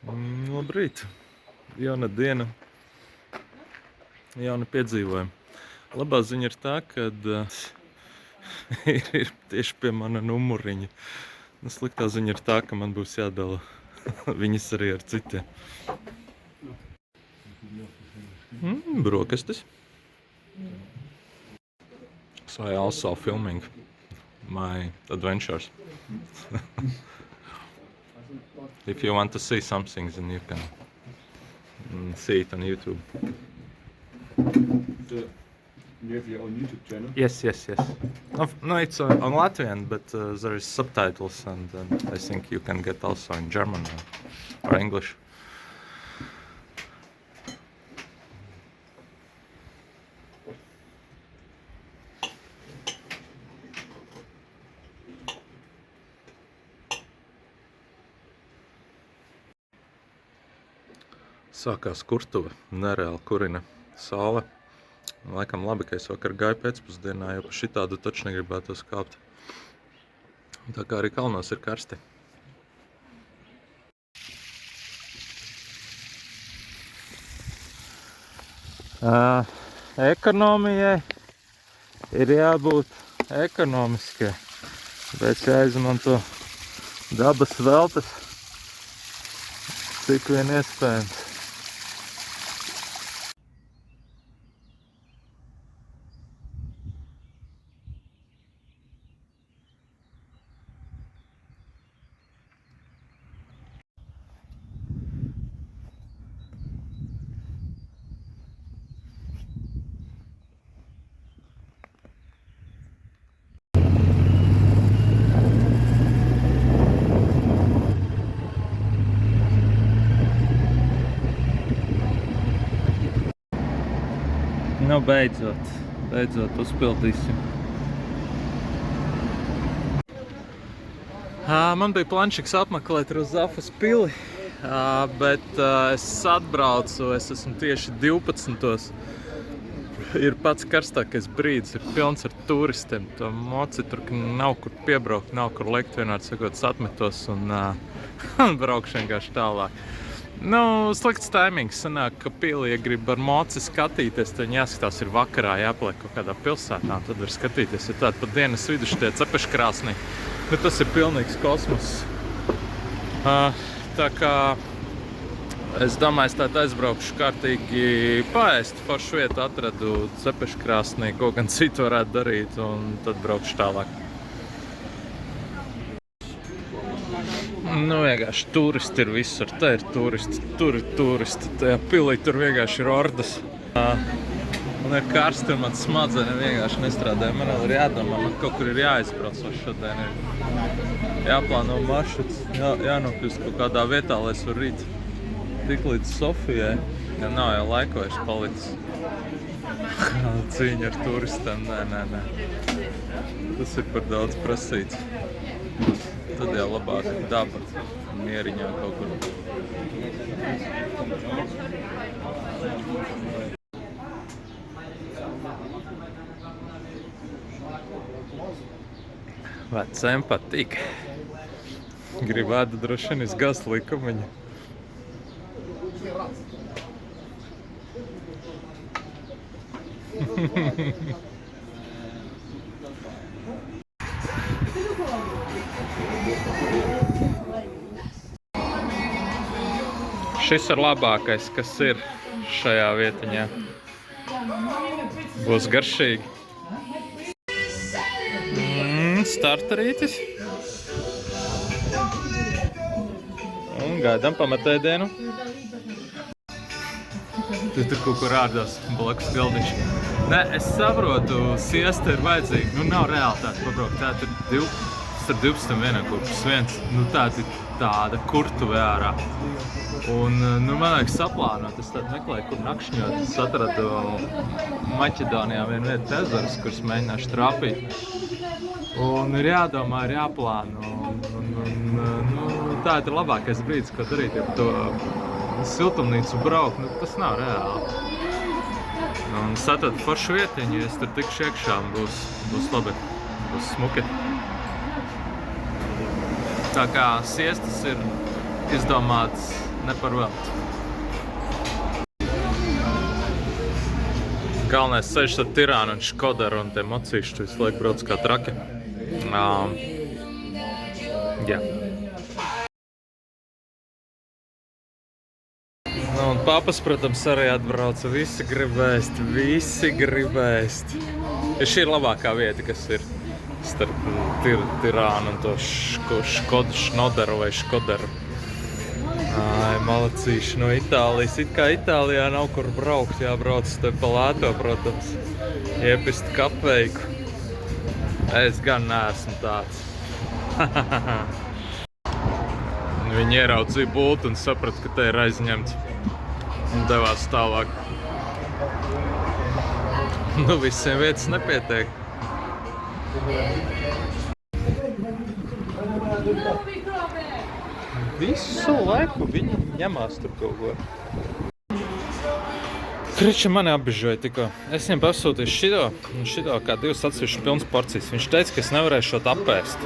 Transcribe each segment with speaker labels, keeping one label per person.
Speaker 1: Labrīt! Jauna diena, jauni piedzīvojumi. Labā ziņa ir tā, kad ir tieši pie mana numuriņa. Sliktā ziņa ir tā, ka man būs jādala viņas arī ar citiem. Brokastis. So I also filming my adventures. If you want to see something, then you can see it on YouTube.
Speaker 2: You have your own YouTube channel?
Speaker 1: Yes. No, it's on Latvian, but there is subtitles, and I think you can get also in German or English. Sākās kurtuve, nereāli kurina saule. Laikam labi, ka es vakar gāju pēcpusdienā, jo pa šitādu taču negribētos kāpt. Tā kā arī kalnos ir karsti. Ekonomijai ir jābūt ekonomiskai, bet jāizmanto dabas veltes, cik vien iespējams. Nu, beidzot uzpildīsim. Man bija planšiks apmeklēt Rozafas pili, bet es atbraucu, es esmu tieši 12. Ir pats karstākais brīdis, ir pilns ar turistiem. To moci tur nav kur piebraukt, nav kur likt, vienādi sakot, atmetos un braukšu vienkārši tālāk. Nu, slikts taimings sanāk, ka pili, ja grib ar moci skatīties, tad viņi jāskatās ir vakarā, jāpaliek kaut kādā pilsētā, tad var skatīties, ja tāda pa dienas vidu šitie cepeškrāsni, nu tas ir pilnīgs kosmos. Tā kā es domāju, es tātad aizbraukšu kārtīgi paēst, foršu vietu atradu cepeškrāsnī, ko gan citu varētu darīt, un tad braukšu tālāk. Nu, vienkārši turisti ir visur, te ir turisti, tur ir turisti, tajā pilī tur vienkārši ir ordas. Man ir karsti un man smadzenes vienkārši nestrādāja, man vēl ir jādomā, man kaut kur ir jāizbrauc, vai šodien ir jāplāno maršruts, jānokļūst kaut kādā vietā, lai es varu rīt tik līdz Sofijai, ja nav jau laika vairs palicis. Cīņa ar turistiem, nē. Tas ir par daudz prasīts. Tad jau labāk daba mieriņā kaut kur. Vecēm patīk. Gribētu droši vien izgāzt likumiņu. Šis ir labākais, kas ir šajā vietiņā. Būs garšīgi. Starterītis. Un gaidām pamatēdienu. Tu tur kaut kur ārdās blakus galdiņš. Nē, es saprotu, siesta ir vajadzīga. Nu, nav realitāte pabraukt. Tā tur 12 vienā kurpus viens. Nu, tā ir tāda kurtuve ārā. Un, nu, man vajag saplānot, es tādu meklēju, kur nakšņot. Es atradu Maķedonijā vienu vietu ezeras, kuras mēģināšu trāpīt. Un ir jādomā, ir jāplāno. Nu, tā ir labākais brīdis, ko darīt, ja to siltumnīcu braukt, nu, tas nav reāli. Un es atradu foršu vietiņu, ja es tur tikšu iekšā, būs labi, būs smuki. Tā kā siestas ir izdomāts ne par velti. Galvenais ceļš ar Tirānu un Škodaru un tiem mocīšu visu laiku brauc kā traki. Jā. Nu, un papas, protams, arī atbrauca. Visi grib ēst. Ja šī ir labākā vieta, kas ir starp Tirānu un to Šnodaru vai Škodaru. Ai, malacīši no Itālijas. It kā Itālijā nav kur braukt, jābrauc te pa lēto, protams. Iepist kapeiku. Es gan neesmu tāds. Viņi ieraudzīja bultu un saprata, ka te ir aizņemts. Un devās tālāk. Nu, visiem vietas nepietiek. Visu laiku viņi ņemās tur kaut ko. Kriča mani apbežoja tikko. Es viņam pasūtīju šito kā 2 atsevišķas pilnas porcijas. Viņš teica, ka es nevarēšu šot apēst.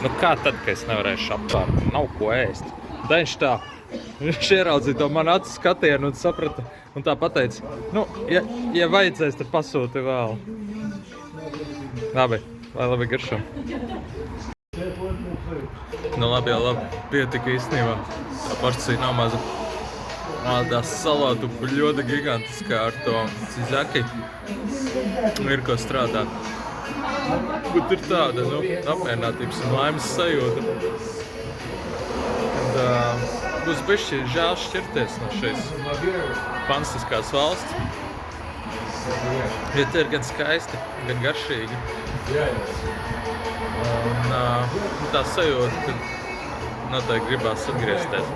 Speaker 1: Nu kā tad, ka es nevarēšu apēst? Nav ko ēst. Tā viņš ieraudzīja to manu acu skatienu un saprata. Un tā pateica, nu, ja vajadzēs, tad pasūti vēl. Labi, lai labi garšo. Nu labi, pietika īstenībā. Tā porcija nav maza. Tā salātu bļoda gigantiskā ar to cizaki. Ir ko strādāt. Bet ir tāda, nu, apmierinātības un laimes sajūta. Kad būs bišķi žēl šķirties no šīs fantastiskās valsts. Jo te ir gan skaisti, gan garšīgi. Un tā sajūta, ka noteikti gribās atgriezties.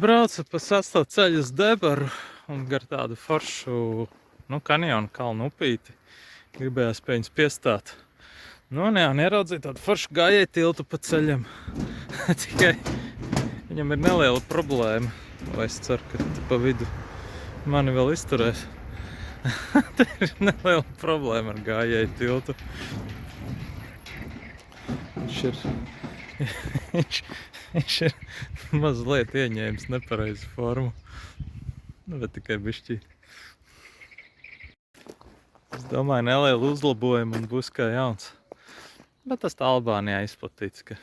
Speaker 1: Braucu pa sasto ceļu uz Debaru un gar tādu foršu, kanjonu kalnu upīti. Gribējās pie viņas piestāt. Nu, un ieraudzīju tādu foršu gājēju tiltu pa ceļam. Tikai viņam ir neliela problēma. Vai es ceru, ka pa vidu mani vēl izturēs. Te ir neliela problēma ar gājēju tiltu. Viņš ir mazliet ieņēmis nepareizu formu. Nu, bet tikai bišķī. Es domāju, nelielu uzlabojumu un būs kā jauns. Bet tas tā Albānijā izplatīts, ka,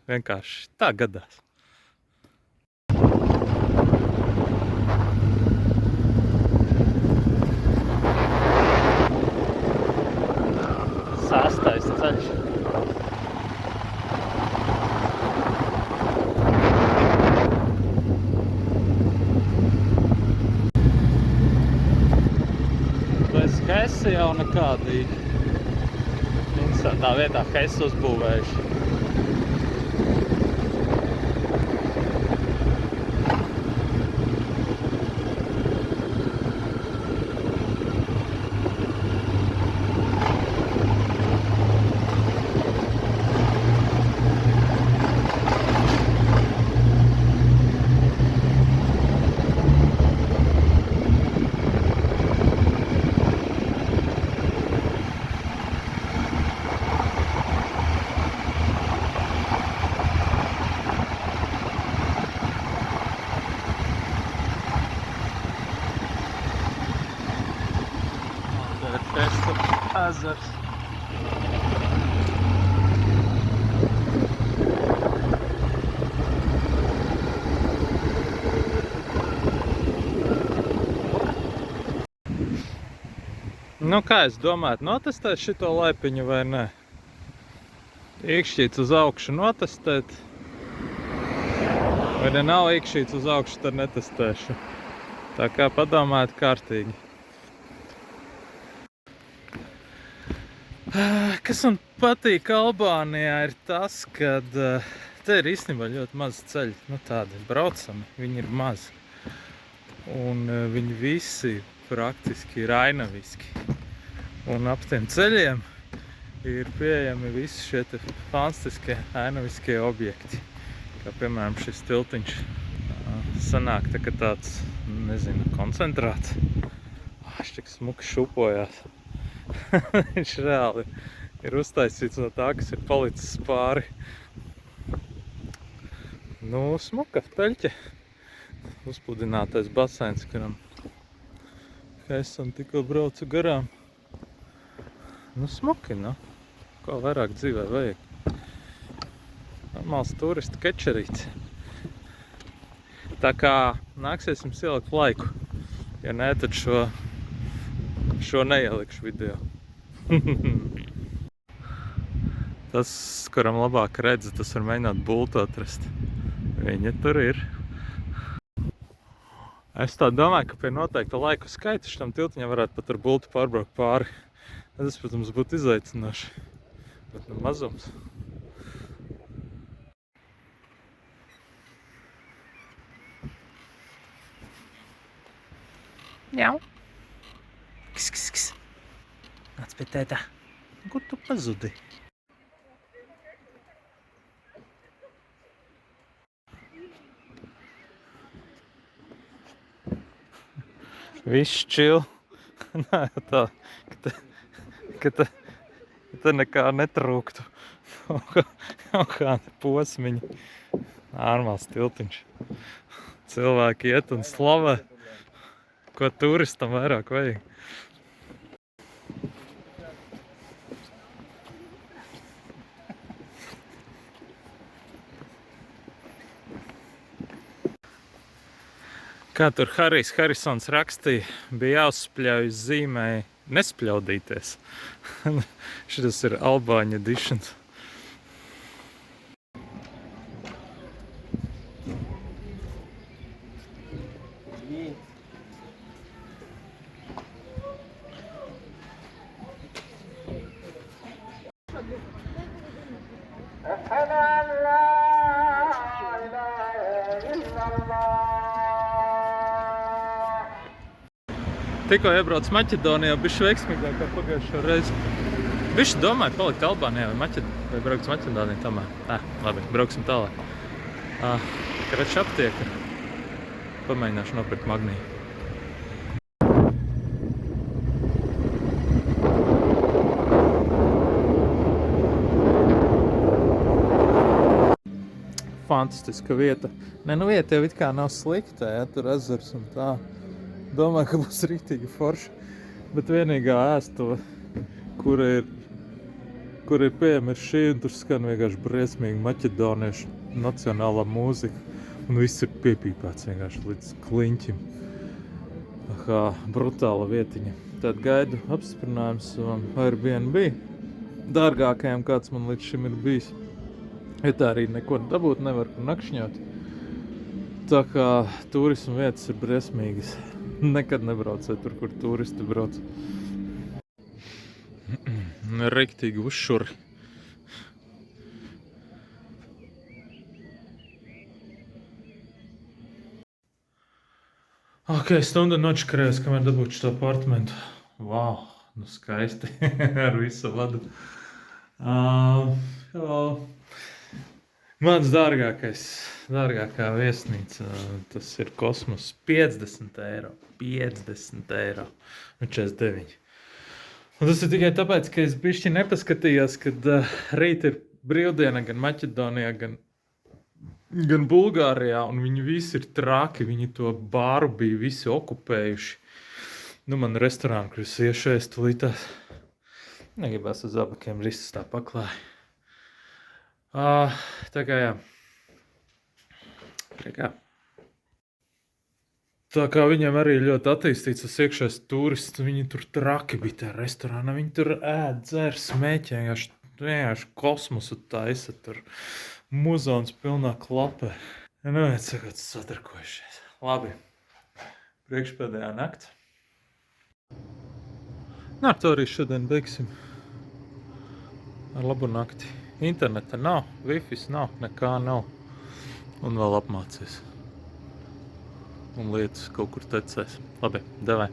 Speaker 1: vienkārši tā gadās. Sastais ceļš. Bez Hesa jau nekādīgi. Tā vietā Hesa uzbūvējuši. Ezers. Nu kā es domāju, notestēt šito laipiņu vai ne? Iekšķīts uz augšu notestēt. Vai ja nav iekšķīts uz augšu, tad netestēšu. Tā kā padomājiet kārtīgi. Kas man patīk Albānijā ir tas, ka te ir īstenībā ļoti maz ceļi, tādi braucami, viņi ir mazi. Un viņi visi praktiski ir ainaviski. Un ap tiem ceļiem ir pieejami visi šie te fantastiskie ainaviskie objekti. Kā piemēram šis tiltiņš sanāk tā kā tāds, koncentrāts. Viņš tik smuki šupojās. Viņš reāli ir uztaisīts no tā, kas ir palicis pāri. Nu, smuka peļķe. Uzpludinātais baseins, kuram esam tikko braucu garām. Nu, smuki, nu. Ko vairāk dzīvē vajag. Normāls turistu kečerīts. Tā kā nāksies jums ielikt laiku. Ja nē, tad šo neielikšu video. Tas, kuram labāk redz, tas var mēģināt bultu atrast. Viņa tur ir. Es tā domāju, ka pie noteikta laika skaita šitam tiltiņam varētu pat ar bultu pārbraukt pāri. Tas, protams, būtu izaicinoši. Bet nu mazums. Jau. Kis, kis, kis. Nāc pie tētā. Kur tu pazudi? Viss čil. Nā, tā, ka te nekā netrūktu. Kaut kādi posmiņi. Normāls tiltiņš. Cilvēki iet un slavē. Ko turistam vairāk vajag. Kā tur Harijs Harisons rakstīja, bija jāuzspļauj zīmēji nespļaudīties. Šitas ir Albāņu editions. Tikko iebrauc Maķedonijā, bišķi veiksmīgāk kā pagājušo reizi. Bišķi domāju palikt Albānijā vai braukt uz Maķedoniju tomēr. Labi, brauksim tālāk. Krača aptieka. Pamēģināšu nopirkt magniju. Fantastiska vieta. Ne, nu vieta jau it kā nav slikta, ja, tur ezers un tā. Domāju, ka būs rītīgi forši, bet vienīgā ēstuva, kur ir pieejama ir šī, un tur skan vienkārši briesmīgi maķedoniešu nacionālā mūzika, un viss ir piepīpēts vienkārši līdz kliņķim. Brutāla vietiņa. Tad gaidu apstiprinājums savam Airbnb, dārgākajam, kāds man līdz šim ir bijis. Ja tā arī neko dabūt nevar par nakšņot. Tā kā turismu vietas ir briesmīgas. Nekad nebraucēju tur, kur turisti brauc. Riktīgi uzšuri. Ok, stundu nočakarējos, kamēr dabūšu šo apartamentu. Wow, nu skaisti. Ar visu vadu. Mans dārgākā viesnīca, tas ir Kosmos, 50 eiro, 50 eiro, un 49. Un tas ir tikai tāpēc, ka es bišķi nepaskatījos, kad rīt ir brīvdiena gan Maķedonijā, gan Bulgārijā, un viņi visi ir traki, viņi to bāru bija visi okupējuši. Nu, man restorānu, kur es iešu ēst tulītās, negribās uz abakiem ristus tā paklāja. Tā kā jā. Tā kā viņam arī ļoti attīstīts tas iekšējais turists, viņi tur traki bija tajā restorānā, viņi tur ēd, dzer, smēķē, vienkārši kosmosu taisa, tur muzons pilnā klapē. Nu, sakot, sadarkojušies. Labi, priekšpēdējā nakts. Nu, ar to arī šodien beigsim. Ar labu nakti. Interneta nav, Wi-Fi nav, nekā nav. Un vēl apmācies. Un lietas kaut kur tecēs. Labi, davai.